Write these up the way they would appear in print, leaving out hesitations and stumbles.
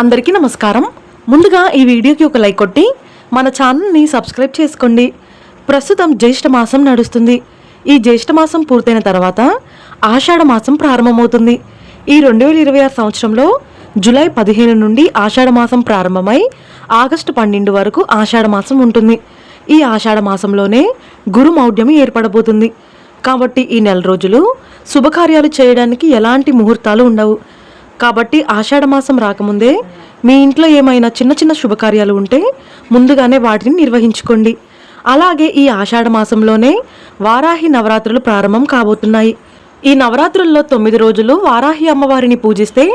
అందరికీ నమస్కారం. ముందుగా ఈ వీడియోకి ఒక లైక్ కొట్టి మన ఛానల్ని సబ్స్క్రైబ్ చేసుకోండి. ప్రస్తుతం జ్యేష్ఠ మాసం నడుస్తుంది. ఈ జ్యేష్ఠ మాసం పూర్తయిన తర్వాత ఆషాఢ మాసం ప్రారంభమవుతుంది. ఈ 2026 సంవత్సరంలో జూలై 15 నుండి ఆషాఢ మాసం ప్రారంభమై ఆగస్టు 12 వరకు ఆషాఢ మాసం ఉంటుంది. ఈ ఆషాఢ మాసంలోనే గురు మౌఢ్యమి ఏర్పడబోతుంది. కాబట్టి ఈ నెల రోజులు శుభకార్యాలు చేయడానికి ఎలాంటి ముహూర్తాలు ఉండవు. కాబట్టి ఆషాఢ మాసం రాకముందే మీ ఇంట్లో ఏమైనా చిన్న చిన్న శుభకార్యాలు ఉంటే ముందుగానే వాటిని నిర్వహించుకోండి. అలాగే ఈ ఆషాఢ మాసంలోనే వారాహి నవరాత్రులు ప్రారంభం కాబోతున్నాయి. ఈ నవరాత్రుల్లో 9 రోజులు వారాహి అమ్మవారిని పూజిస్తే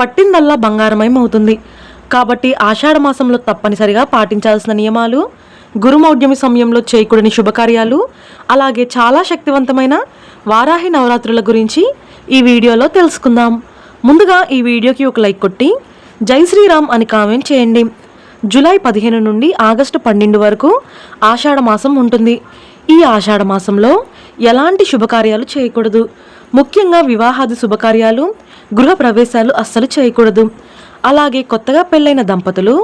పట్టిందల్లా బంగారమయం అవుతుంది. కాబట్టి ఆషాఢ మాసంలో తప్పనిసరిగా పాటించాల్సిన నియమాలు, గురుమౌఢ్యమి సమయంలో చేయకూడని శుభకార్యాలు, అలాగే చాలా శక్తివంతమైన వారాహి నవరాత్రుల గురించి ఈ వీడియోలో తెలుసుకుందాం. ముందుగా ఈ వీడియోకి ఒక లైక్ కొట్టి జై శ్రీరామ్ అని కామెంట్ చేయండి. జూలై 15 నుండి ఆగస్టు 12 వరకు ఆషాఢ మాసం ఉంటుంది. ఈ ఆషాఢ మాసంలో ఎలాంటి శుభకార్యాలు చేయకూడదు. ముఖ్యంగా వివాహాది శుభకార్యాలు, గృహ ప్రవేశాలు అస్సలు చేయకూడదు. అలాగే కొత్తగా పెళ్ళైన దంపతులు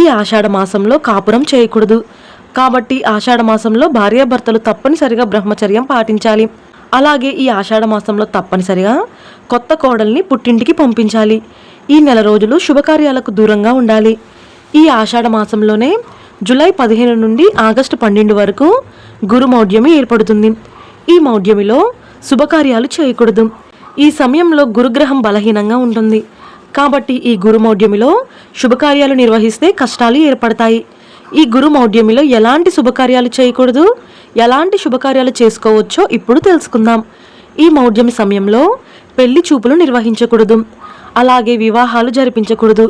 ఈ ఆషాఢ మాసంలో కాపురం చేయకూడదు. కాబట్టి ఆషాఢ మాసంలో భార్యాభర్తలు తప్పనిసరిగా బ్రహ్మచర్యం పాటించాలి. అలాగే ఈ ఆషాఢ మాసంలో తప్పనిసరిగా కొత్త కోడల్ని పుట్టింటికి పంపించాలి. ఈ నెల రోజులు శుభకార్యాలకు దూరంగా ఉండాలి. ఈ ఆషాఢ మాసంలోనే జూలై 15 నుండి ఆగస్టు 12 వరకు గురు మౌఢ్యమి ఏర్పడుతుంది. ఈ మౌఢ్యమిలో శుభకార్యాలు చేయకూడదు. ఈ సమయంలో గురుగ్రహం బలహీనంగా ఉంటుంది. కాబట్టి ఈ గురు మౌఢ్యమిలో శుభకార్యాలు నిర్వహిస్తే కష్టాలు ఏర్పడతాయి. ఈ గురు మౌఢ్యమిలో ఎలాంటి శుభకార్యాలు చేయకూడదు, ఎలాంటి శుభకార్యాలు చేసుకోవచ్చో ఇప్పుడు తెలుసుకుందాం. ఈ మౌఢ్యమి సమయంలో పెళ్లి చూపులు నిర్వహించకూడదు. అలాగే వివాహాలు జరిపించకూడదు.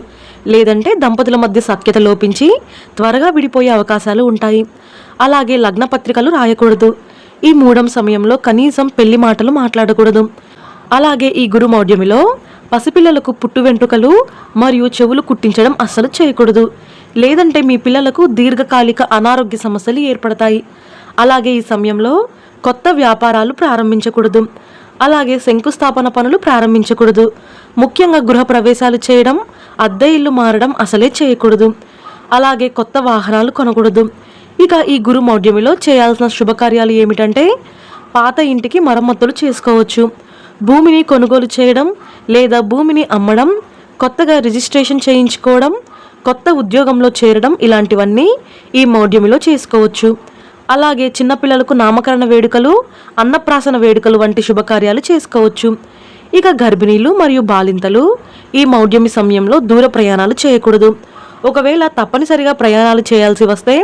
లేదంటే దంపతుల మధ్య సఖ్యత లోపించి త్వరగా విడిపోయే అవకాశాలు ఉంటాయి. అలాగే లగ్న పత్రికలు రాయకూడదు. ఈ మూఢం సమయంలో కనీసం పెళ్లి మాటలు మాట్లాడకూడదు. అలాగే ఈ గురు మౌఢ్యమిలో పసిపిల్లలకు పుట్టు వెంట్రుకలు మరియు చెవులు కుట్టించడం అస్సలు చేయకూడదు. లేదంటే మీ పిల్లలకు దీర్ఘకాలిక అనారోగ్య సమస్యలు ఏర్పడతాయి. అలాగే ఈ సమయంలో కొత్త వ్యాపారాలు ప్రారంభించకూడదు. అలాగే శంకుస్థాపన పనులు ప్రారంభించకూడదు. ముఖ్యంగా గృహ ప్రవేశాలు చేయడం, అద్దె ఇల్లు మారడం అసలే చేయకూడదు. అలాగే కొత్త వాహనాలు కొనకూడదు. ఇక ఈ గురు మౌఢ్యమిలో చేయాల్సిన శుభకార్యాలు ఏమిటంటే పాత ఇంటికి మరమ్మతులు చేసుకోవచ్చు, భూమిని కొనుగోలు చేయడం లేదా భూమిని అమ్మడం, కొత్తగా రిజిస్ట్రేషన్ చేయించుకోవడం, కొత్త ఉద్యోగంలో చేరడం ఇలాంటివన్నీ ఈ మౌఢ్యమిలో చేసుకోవచ్చు. అలాగే చిన్నపిల్లలకు నామకరణ వేడుకలు, అన్నప్రాసన వేడుకలు వంటి శుభకార్యాలు చేసుకోవచ్చు. ఇక గర్భిణీలు మరియు బాలింతలు ఈ మౌఢ్యమి సమయంలో దూర ప్రయాణాలు చేయకూడదు. ఒకవేళ తప్పనిసరిగా ప్రయాణాలు చేయాల్సి వస్తే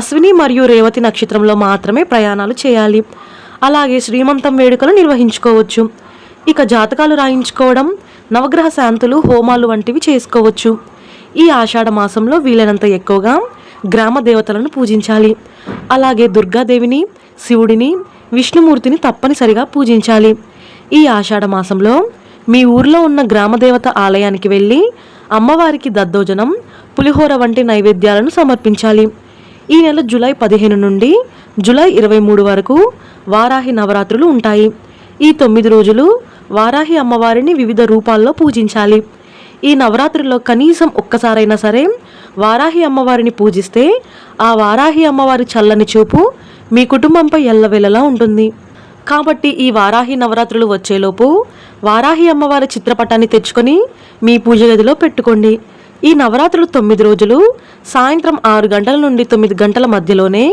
అశ్విని మరియు రేవతి నక్షత్రంలో మాత్రమే ప్రయాణాలు చేయాలి. అలాగే శ్రీమంతం వేడుకలు నిర్వహించుకోవచ్చు. ఇక జాతకాలు రాయించుకోవడం, నవగ్రహ శాంతులు, హోమాలు వంటివి చేసుకోవచ్చు. ఈ ఆషాఢ మాసంలో వీలైనంత ఎక్కువగా గ్రామ దేవతలను పూజించాలి. అలాగే దుర్గాదేవిని, శివుడిని, విష్ణుమూర్తిని తప్పనిసరిగా పూజించాలి. ఈ ఆషాఢ మాసంలో మీ ఊర్లో ఉన్న గ్రామదేవత ఆలయానికి వెళ్ళి అమ్మవారికి దద్దోజనం, పులిహోర వంటి నైవేద్యాలను సమర్పించాలి. ఈ నెల జూలై 15 నుండి జూలై 23 వరకు వారాహి నవరాత్రులు ఉంటాయి. ఈ 9 రోజులు వారాహి అమ్మవారిని వివిధ రూపాల్లో పూజించాలి. ఈ నవరాత్రుల్లో కనీసం ఒక్కసారైనా సరే వారాహి అమ్మవారిని పూజిస్తే ఆ వారాహి అమ్మవారి చల్లని చూపు మీ కుటుంబంపై ఎల్లవేళలా ఉంటుంది. కాబట్టి ఈ వారాహి నవరాత్రులు వచ్చేలోపు వారాహి అమ్మవారి చిత్రపటాన్ని తెచ్చుకొని మీ పూజ గదిలో పెట్టుకోండి. ఈ నవరాత్రులు 9 రోజులు సాయంత్రం 6 గంటల నుండి 9 గంటల మధ్యలోనే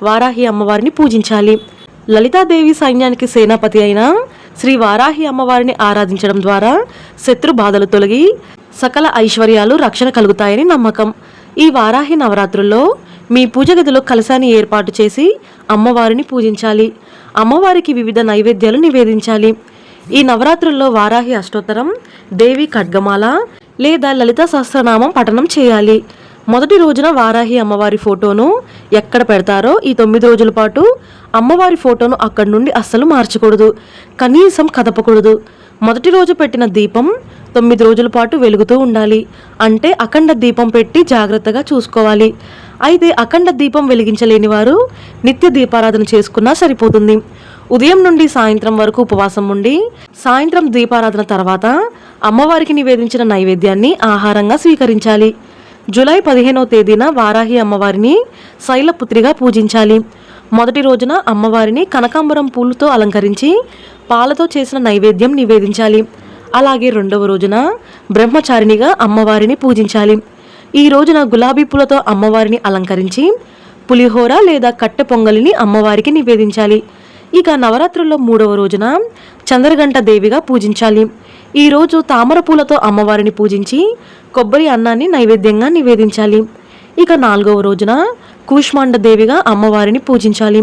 వారాహి అమ్మవారిని పూజించాలి. లలితాదేవి సైన్యానికి సేనాపతి అయిన శ్రీ వారాహి అమ్మవారిని ఆరాధించడం ద్వారా శత్రు బాధలు తొలగి సకల ఐశ్వర్యాలు రక్షణ కలుగుతాయని నమ్మకం. ఈ వారాహి నవరాత్రుల్లో మీ పూజ గదిలో కలశాన్ని ఏర్పాటు చేసి అమ్మవారిని పూజించాలి. అమ్మవారికి వివిధ నైవేద్యాలు నివేదించాలి. ఈ నవరాత్రుల్లో వారాహి అష్టోత్తరం, దేవి ఖడ్గమాల లేదా లలిత సహస్రనామం పఠనం చేయాలి. మొదటి రోజున వారాహి అమ్మవారి ఫోటోను ఎక్కడ పెడతారో ఈ 9 రోజుల పాటు అమ్మవారి ఫోటోను అక్కడి నుండి అస్సలు మార్చకూడదు, కనీసం కదపకూడదు. మొదటి రోజు పెట్టిన దీపం 9 రోజుల పాటు వెలుగుతూ ఉండాలి. అంటే అఖండ దీపం పెట్టి జాగ్రత్తగా చూసుకోవాలి. అయితే అఖండ దీపం వెలిగించలేని వారు నిత్య దీపారాధన చేసుకున్నా సరిపోతుంది. ఉదయం నుండి సాయంత్రం వరకు ఉపవాసం ఉండి సాయంత్రం దీపారాధన తర్వాత అమ్మవారికి నివేదించిన నైవేద్యాన్ని ఆహారంగా స్వీకరించాలి. జూలై 15వ తేదీన వారాహి అమ్మవారిని శైలపుత్రిగా పూజించాలి. మొదటి రోజున అమ్మవారిని కనకాంబరం పూలతో అలంకరించి పాలతో చేసిన నైవేద్యం నివేదించాలి. అలాగే రెండవ రోజున బ్రహ్మచారిణిగా అమ్మవారిని పూజించాలి. ఈ రోజున గులాబీ పూలతో అమ్మవారిని అలంకరించి పులిహోర లేదా కట్టె పొంగలిని అమ్మవారికి నివేదించాలి. ఇక నవరాత్రుల్లో 3వ రోజున చంద్రగంట దేవిగా పూజించాలి. ఈ రోజు తామర పూలతో అమ్మవారిని పూజించి కొబ్బరి అన్నాన్ని నైవేద్యంగా నివేదించాలి. ఇక 4వ రోజున కూష్మాండ దేవిగా అమ్మవారిని పూజించాలి.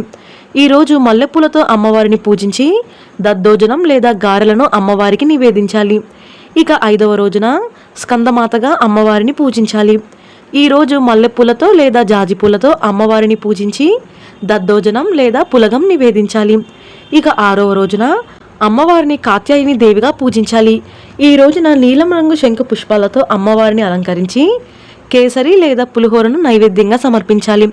ఈరోజు మల్లెపూలతో అమ్మవారిని పూజించి దద్దోజనం లేదా గారెలను అమ్మవారికి నివేదించాలి. ఇక 5వ రోజున స్కందమాతగా అమ్మవారిని పూజించాలి. ఈరోజు మల్లెపూలతో లేదా జాజిపూలతో అమ్మవారిని పూజించి దద్దోజనం లేదా పులగం నివేదించాలి. ఇక 6వ రోజున అమ్మవారిని కాత్యాయని దేవిగా పూజించాలి. ఈ రోజున నీలం రంగు శంఖ పుష్పాలతో అమ్మవారిని అలంకరించి కేసరి లేదా పులిహోరను నైవేద్యంగా సమర్పించాలి.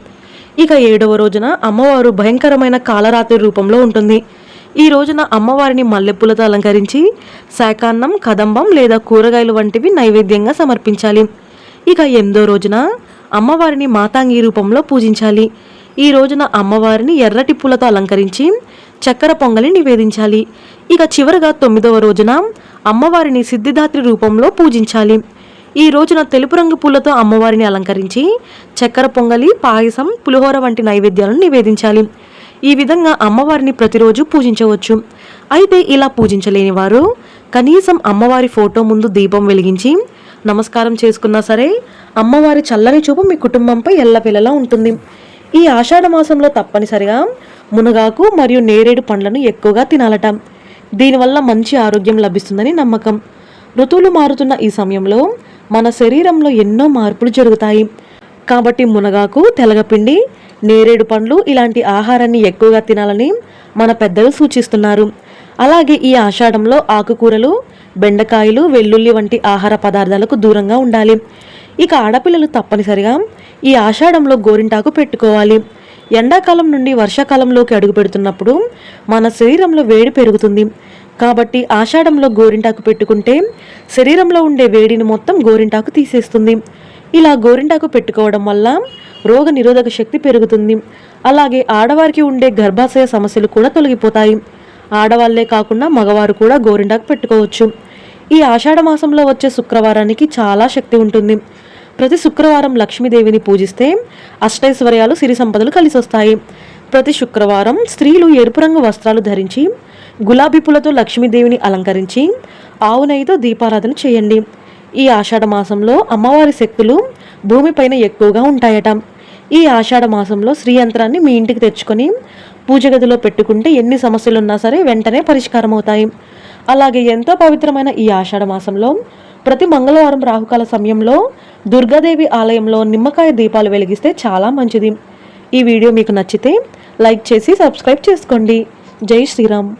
ఇక 7వ రోజున అమ్మవారు భయంకరమైన కాలరాత్రి రూపంలో ఉంటుంది. ఈ రోజున అమ్మవారిని మల్లెపూలతో అలంకరించి శాకాన్నం, కదంబం లేదా కూరగాయలు వంటివి నైవేద్యంగా సమర్పించాలి. ఇక 8వ రోజున అమ్మవారిని మాతాంగి రూపంలో పూజించాలి. ఈ రోజున అమ్మవారిని ఎర్రటి పూలతో అలంకరించి చక్కెర పొంగలి నివేదించాలి. ఇక చివరగా 9వ రోజున అమ్మవారిని సిద్ధిదాత్రి రూపంలో పూజించాలి. ఈ రోజున తెలుపు రంగు పూలతో అమ్మవారిని అలంకరించి చక్కెర పొంగలి, పాయసం, పులిహోర వంటి నైవేద్యాలను నివేదించాలి. ఈ విధంగా అమ్మవారిని ప్రతిరోజు పూజించవచ్చు. అయితే ఇలా పూజించలేని వారు కనీసం అమ్మవారి ఫోటో ముందు దీపం వెలిగించి నమస్కారం చేసుకున్నా సరే అమ్మవారి చల్లని చూపు మీ కుటుంబంపై ఎల్లవేళలా ఉంటుంది. ఈ ఆషాఢ మాసంలో తప్పనిసరిగా మునగాకు మరియు నేరేడు పండ్లను ఎక్కువగా తినాలట. దీనివల్ల మంచి ఆరోగ్యం లభిస్తుందని నమ్మకం. ఋతువులు మారుతున్న ఈ సమయంలో మన శరీరంలో ఎన్నో మార్పులు జరుగుతాయి. కాబట్టి మునగాకు, తెలగపిండి, నేరేడు పండ్లు ఇలాంటి ఆహారాన్ని ఎక్కువగా తినాలని మన పెద్దలు సూచిస్తున్నారు. అలాగే ఈ ఆషాఢంలో ఆకుకూరలు, బెండకాయలు, వెల్లుల్లి వంటి ఆహార పదార్థాలకు దూరంగా ఉండాలి. ఇక ఆడపిల్లలు తప్పనిసరిగా ఈ ఆషాఢంలో గోరింటాకు పెట్టుకోవాలి. ఎండాకాలం నుండి వర్షాకాలంలోకి అడుగు పెడుతున్నప్పుడు మన శరీరంలో వేడి పెరుగుతుంది. కాబట్టి ఆషాఢంలో గోరింటాకు పెట్టుకుంటే శరీరంలో ఉండే వేడిని మొత్తం గోరింటాకు తీసేస్తుంది. ఇలా గోరింటాకు పెట్టుకోవడం వల్ల రోగ నిరోధక శక్తి పెరుగుతుంది. అలాగే ఆడవారికి ఉండే గర్భాశయ సమస్యలు కూడా తొలగిపోతాయి. ఆడవాళ్లే కాకుండా మగవారు కూడా గోరింటాకు పెట్టుకోవచ్చు. ఈ ఆషాఢ మాసంలో వచ్చే శుక్రవారానికి చాలా శక్తి ఉంటుంది. ప్రతి శుక్రవారం లక్ష్మీదేవిని పూజిస్తే అష్టైశ్వర్యాలు, సిరి సంపదలు కలిసి వస్తాయి. ప్రతి శుక్రవారం స్త్రీలు ఎరుపు రంగు వస్త్రాలు ధరించి గులాబీ పూలతో లక్ష్మీదేవిని అలంకరించి ఆవు నెయ్యితో దీపారాధన చేయండి. ఈ ఆషాఢ మాసంలో అమ్మవారి శక్తులు భూమిపైన ఎక్కువగా ఉంటాయట. ఈ ఆషాఢ మాసంలో శ్రీ యంత్రాన్ని మీ ఇంటికి తెచ్చుకొని పూజ గదిలో పెట్టుకుంటే ఎన్ని సమస్యలున్నా సరే వెంటనే పరిష్కారం అవుతాయి. అలాగే ఎంతో పవిత్రమైన ఈ ఆషాఢ మాసంలో ప్రతి మంగళవారం రాహుకాల సమయంలో దుర్గాదేవి ఆలయంలో నిమ్మకాయ దీపాలు వెలిగిస్తే చాలా మంచిది. ఈ వీడియో మీకు నచ్చితే లైక్ చేసి సబ్స్క్రైబ్ చేసుకోండి. జై శ్రీరామ్.